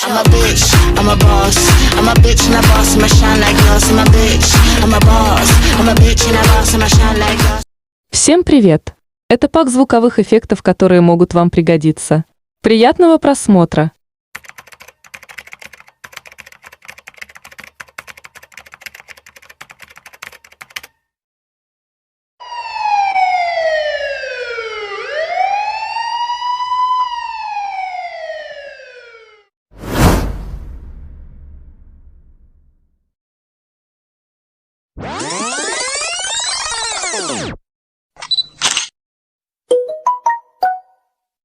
I'm a bitch, I'm a boss. I'm a bitch and a boss, I'ma shine like glass. I'm a bitch, I'm a boss. I'm a bitch and a boss, I'ma shine like glass. Всем привет! Это пак звуковых эффектов, которые могут вам пригодиться. Приятного просмотра!